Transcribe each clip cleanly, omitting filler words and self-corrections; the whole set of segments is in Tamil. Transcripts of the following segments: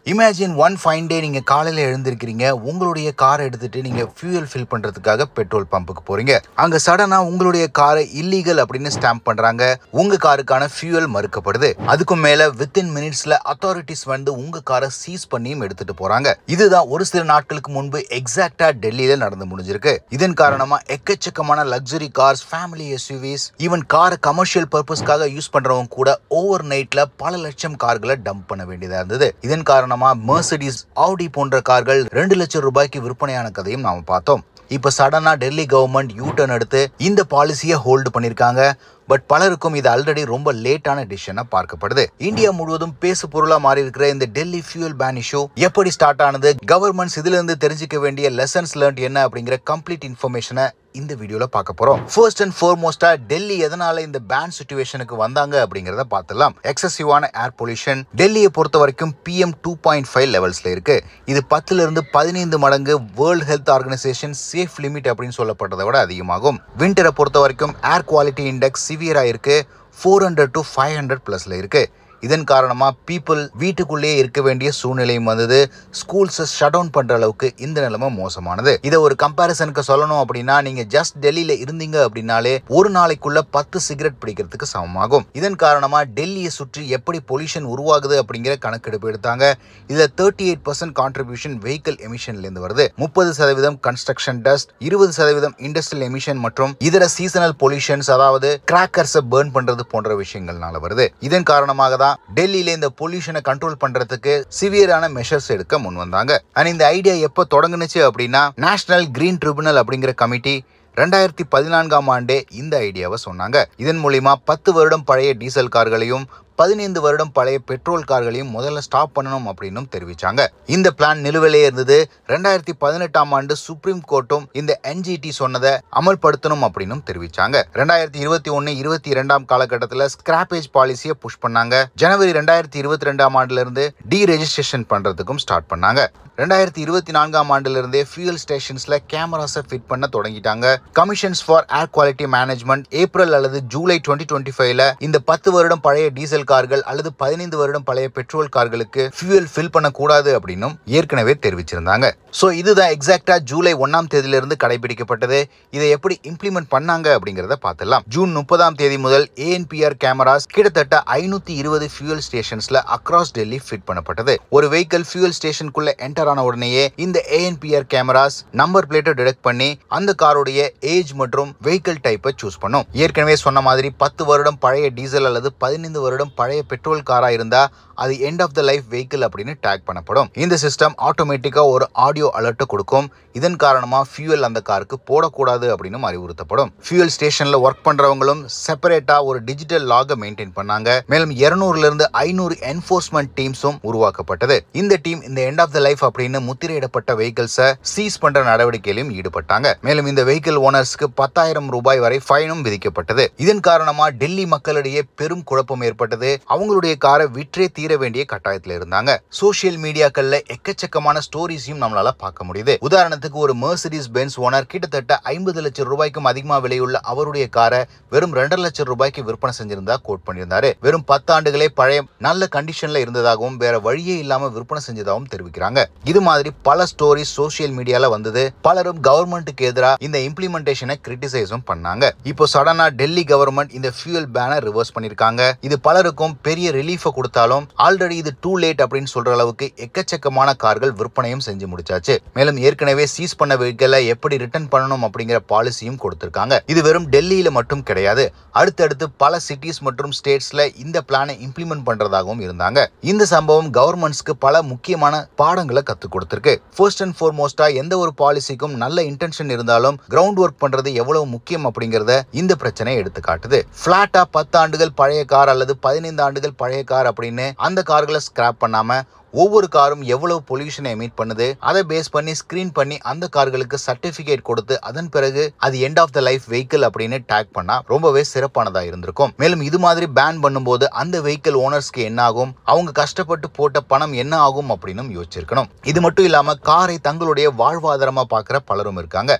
இமேஜின் ஒன் ஃபைன் டே நீங்க காலையில எழுந்திருக்கிறீங்க, உங்களுடைய காரை எடுத்துட்டு நீங்க ஃபியூயல் ஃபில் பண்றதுக்காக பெட்ரோல் பம்புக்கு போறீங்க. அங்க சடனா உங்களுடைய காரை இல்லீகல் அப்படின்னு ஸ்டாம்ப் பண்றாங்க. உங்க காருக்கான ஃபியூயல் மறுக்கப்படுது. அதுக்கும் மேல வித்தின் மினிட்ஸ்ல அத்தாரிட்டிஸ் வந்து உங்க காரை சீஸ் பண்ணியும் எடுத்துட்டு போறாங்க. இதுதான் ஒரு சில நாட்களுக்கு முன்பு எக்ஸாக்டா டெல்லியில நடந்து முடிஞ்சிருக்கு. இதன் காரணமா எக்கச்சக்கமான luxury cars, family SUVs, even காரை கமர்ஷியல் பர்பஸ்க்காக யூஸ் பண்றவங்க கூட ஓவர் நைட்ல பல லட்சம் கார்களை டம்ப் பண்ண வேண்டியதா இருந்தது. இதன் காரணமா மெர்சிடிஸ், ஆடி போன்ற கார்கள் 2 லட்சம் ரூபாய்க்கு விற்பனையான கதையும் நாம பார்த்தோம். இப்ப சடனா டெல்லி கவர்மெண்ட் யூ டர்ன் எடுத்து இந்த பாலிசியை ஹோல்டு பண்ணிருக்காங்க. பட் பலருக்கும் இது ஆல்ரெடி ரொம்ப லேட்டான டிசிஷனா பார்க்கப்படுது. இந்தியா முழுவதும் பேசு பொருளா மாறி இருக்கிற இந்த டெல்லி ஃபியூயல் பேன் இஷ்யூ எப்படி ஸ்டார்ட் ஆனது, கவர்மெண்ட்ஸ் இதுல இருந்து தெரிஞ்சுக்க வேண்டிய லெசன்ஸ் லேர்ன்ட் என்ன அப்படிங்கிற கம்ப்ளீட் இன்ஃபர்மேஷனை இந்த வீடியோல பார்க்க போறோம். ஃபர்ஸ்ட் அண்ட் ஃபார்மோஸ்டா டெல்லி எதனால இந்த பேன் சிச்சுவேஷனுக்கு வந்தாங்க அப்படிங்கறத பார்த்துலாம். எக்ஸசிவான ஏர் பொல்யூஷன் டெல்லியை பொறுத்த வரைக்கும் PM 2.5 லெவல்ஸ்ல இருக்கு. இது 10ல இருந்து 15 மடங்கு world health organisation safe limit அப்படின்னு சொல்லப்பட்டதை விட அதிகமாகும். விண்டரை பொறுத்த வரைக்கும் ஏர் குவாலிட்டி இண்டெக்ஸ் சிவியரா இருக்கு. 400 to 500 பிளஸ்ல இருக்கு. இதன் காரணமா பீப்புள் வீட்டுக்குள்ளேயே இருக்க வேண்டிய சூழ்நிலையும் வந்தது. ஸ்கூல்ஸை ஷட் டவுன் பண்ற அளவுக்கு இந்த நிலைமை மோசமானது. இதை ஒரு கம்பேரிசனுக்கு சொல்லணும் அப்படின்னா, நீங்க ஜஸ்ட் டெல்லியில இருந்தீங்க அப்படின்னாலே ஒரு நாளைக்குள்ள 10 சிகரெட் பிடிக்கிறதுக்கு சமமாகும். இதன் காரணமா டெல்லியை சுற்றி எப்படி பொல்யூஷன் உருவாகுது அப்படிங்கிற கணக்கெடுப்பு எடுத்தாங்க. இதுல 38% கான்ட்ரிபியூஷன் வெஹிக்கிள் எமிஷன்ல இருந்து வருது. 30% கன்ஸ்ட்ரக்ஷன் டஸ்ட், 20% இண்டஸ்ட்ரியல் எமிஷன் மற்றும் இதர சீசனல் பொல்யூஷன்ஸ், அதாவது கிராக்கர்ஸை பர்ன் பண்றது போன்ற விஷயங்கள்னால வருது. இதன் காரணமாக தான் டெல்லியில இந்த பொல்யூஷனை கண்ட்ரோல் பண்றதுக்கு சிவியரான மெஷர்ஸ் எடுக்க முன் வந்தாங்க. அண்ட் இந்த ஐடியா எப்ப தொடங்குனுச்சு அப்படின்னா, நேஷனல் கிரீன் ட்ரிபியூனல் அப்படிங்கிற கமிட்டி 2014ஆம் ஆண்டே இந்த ஐடியாவை சொன்னாங்க. இதன் மூலியமா 10 வருடம் பழைய டீசல் கார்களையும் 15 வருடம் பழைய பெட்ரோல் கார்களையும் முதல்ல ஸ்டாப் பண்ணணும் அப்படின்னு தெரிவிச்சாங்க. இந்த பிளான் நிலுவையிலே இருந்தது. 2018ஆம் ஆண்டு சுப்ரீம் கோர்ட்டும் இந்த NGT சொன்னதை அமல்படுத்தணும் அப்படின்னு தெரிவிச்சாங்க. 2021-22ஆம் காலகட்டத்தில் ஸ்கிராப்பேஜ் பாலிசியை புஷ் பண்ணாங்க. ஜனவரி 2022ஆம் ஆண்டுல இருந்து டீரெஜிஸ்ட்ரேஷன் பண்றதுக்கும் ஸ்டார்ட் பண்ணாங்க. 2024ஆம் ஆண்டுல இருந்தே ஃபியூயல் ஸ்டேஷன்ஸ்ல கேமராஸை ஃபிட் பண்ண தொடங்கிட்டாங்க. Commissions for air quality management April அல்லது ஜூலை 2025ல இந்த 10 வருடம் பழைய டீசல் கார்கள் அல்லது 15 வருடம் பழைய பெட்ரோல் கார்களுக்கு ஃபியூயல் ஃபில் பண்ண கூடாது அப்படின்னு ஏற்கனவே தெரிவிச்சிருந்தாங்க. சோ இதுதான் எக்ஸாக்டா ஜூலை 1ஆம் தேதியில இருந்து கடைபிடிக்கப்பட்டது. இதை எப்படி இம்ப்ளிமெண்ட் பண்ணாங்க அப்படிங்கறத பார்த்துலாம். ஜூன் 30ஆம் தேதி முதல் ANPR கேமராஸ் கிட்டத்தட்ட 520 ஃபியூயல் ஸ்டேஷன்ஸ்ல அக்ராஸ் டெல்லி ஃபிட் பண்ணப்பட்டது. ஒரு வெஹிக்கிள் ஃபியூயல் ஸ்டேஷனுக்குள்ள என்டர் ஆன உடனேயே இந்த ANPR கேமராஸ் நம்பர் பிளேட்டை டிடெக்ட் பண்ணி அந்த காரோடைய ஏஜ் மற்றும் வெஹிக்கிள் டைப்பை சூஸ் பண்ணும். ஏற்கனவே சொன்ன மாதிரி 10 வருடம் பழைய டீசல் அல்லது 15 வருடம் பழைய பெட்ரோல் காரா இருந்தா அது end of the life vehicle அப்படின்னு டேக் பண்ணப்படும். இந்த சிஸ்டம் ஆட்டோமேட்டிக்கா ஒரு ஆடியோ அலர்ட் கொடுக்கும். இதன் காரணமா ஃபியூயல் அந்த காருக்கு போடக்கூடாது அப்படின்னு அறிவுறுத்தப்படும். ஃபியூயல் ஸ்டேஷன்ல ஒர்க் பண்றவங்களும் செப்பரேட்டா ஒரு டிஜிட்டல் லாக மெயின்டைன் பண்ணாங்க. மேலும் 200ல இருந்து 500 என்ஃபோர்ஸ்மெண்ட் டீம்ஸும் உருவாக்கப்பட்டது. இந்த டீம் இந்த எண்ட் ஆஃப் த லைஃப் அப்படின்னு முத்திரையிடப்பட்ட வெஹிக்கிள்ஸை சீஸ் பண்ற நடவடிக்கையிலும் ஈடுபட்டாங்க. மேலும் இந்த வெஹிக்கிள் ஓனர்ஸ்க்கு 10,000 ரூபாய் வரை ஃபைனும் விதிக்கப்பட்டது. இதன் காரணமா டெல்லி மக்களிடையே பெரும் குழப்பம் ஏற்பட்டது. அவங்களுடைய காரை விற்றே தீர வேண்டிய கட்டாயத்தில் இருந்தாங்க. சோசியல் மீடியாக்கள்ல எக்கச்சக்கமான ஸ்டோரிஸையும் நம்மளால பார்க்க முடியுது. உதாரணத்துக்கு ஒரு மெர்சிடிஸ் பென்ஸ் ஓனர் கிட்டத்தட்ட 50 லட்சம் ரூபாய்க்கும் அதிகமா விலையுள்ள அவருடைய காரை வெறும் 2.5 லட்சம் ரூபாய்க்கு விற்பனை செஞ்சிருந்தா கோட் பண்ணியிருந்தாரு. வெறும் 10 ஆண்டுகளே பழைய நல்ல கண்டிஷன்ல இருந்ததாகவும் வேற வழியே இல்லாம விற்பனை செஞ்சதாகவும் தெரிவிக்கிறாங்க. இது மாதிரி பல ஸ்டோரிஸ் சோசியல் மீடியால வந்தது. பலரும் கவர்மெண்ட்டுக்கு எதிராக இந்த இம்ப்ளிமெண்டேஷனை கிரிட்டிசைஸும் பண்ணாங்க. இப்போ சடனா டெல்லி கவர்மெண்ட் இந்த ஃபியூயல் பேனை ரிவர்ஸ் பண்ணிருக்காங்க. இது பலருக்கும் பெரிய ரிலீஃபை கொடுத்தாலும் ஆல்ரெடி இது டூ லேட் அப்படின்னு சொல்ற அளவுக்கு எக்கச்சக்கமான கார்கள் விற்பனையும் செஞ்சு முடிச்சாச்சு. மேலும் ஏற்கனவே சீஸ் பண்ண வெஹிக்கிளை எப்படி ரிட்டர்ன் பண்ணணும் அப்படிங்கிற பாலிசியும் கொடுத்திருக்காங்க. இது வெறும் டெல்லியில மட்டும் கிடையாது. அடுத்தடுத்து பல சிட்டிஸ் மற்றும் ஸ்டேட்ஸ்ல இந்த பிளானை இம்ப்ளிமெண்ட் பண்றதாகவும் இருந்தாங்க. இந்த சம்பவம் கவர்மெண்ட்ஸ்க்கு பல முக்கியமான பாடங்களை கத்துக் கொடுத்திருக்கு. ஃபர்ஸ்ட் அண்ட் ஃபார்மோஸ்டா எந்த ஒரு பாலிசிக்கும் நல்ல இன்டென்ஷன் இருந்தாலும் கிரவுண்ட் ஒர்க் பண்றது எவ்வளவு முக்கியம் அப்படிங்கறத இந்த பிரச்சனை எடுத்து காட்டுது. பிளாட்டா 10 ஆண்டுகள் பழைய கார் அல்லது 15 ஆண்டுகள் பழைய கார் அப்படின்னு அந்த கார்களை ஸ்கிராப் பண்ணாம ஒவ்வொரு காரும் எவ்வளவு பொல்யூஷனை எமிட் பண்ணுது அதை பேஸ் பண்ணி ஸ்கிரீன் பண்ணி அந்த கார்களுக்கு சர்டிபிகேட் கொடுத்து அதன் பிறகு அது end of the life vehicle அப்படின்னு டேக் பண்ணா ரொம்பவே சிறப்பானதா இருந்திருக்கும். மேலும் இது மாதிரி பேன் பண்ணும்போது அந்த வெஹிக்கிள் ஓனர்ஸ்க்கு என்ன ஆகும், அவங்க கஷ்டப்பட்டு போட்ட பணம் என்ன ஆகும் அப்படின்னு யோசிச்சிருக்கணும். இது மட்டும் இல்லாம காரை தங்களுடைய வாழ்வாதாரமா பாக்குற பலரும் இருக்காங்க.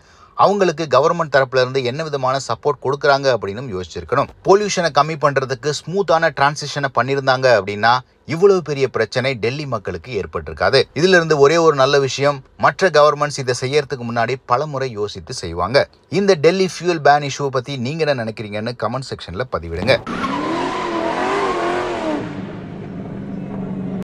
அவங்களுக்கு கவர்மெண்ட் தரப்புல இருந்து என்ன விதமான சப்போர்ட் கொடுக்குறாங்க அப்படின்னு யோசிச்சிருக்கணும். பொல்யூஷனை கம்மி பண்றதுக்கு ஸ்மூத்தான டிரான்சிஷனை பண்ணியிருந்தாங்க அப்படின்னா இவ்வளவு பெரிய பிரச்சனை டெல்லி மக்களுக்கு ஏற்பட்டிருக்காது. இதுல இருந்து ஒரே ஒரு நல்ல விஷயம், மற்ற கவர்மெண்ட்ஸ் இதை செய்யறதுக்கு முன்னாடி பல முறை யோசித்து செய்வாங்க. இந்த டெல்லி ஃபியூல் பேன் இஷ்யூ பத்தி நீங்க என்ன நினைக்கிறீங்கன்னு கமெண்ட் செக்ஷன்ல பதிவிடுங்க.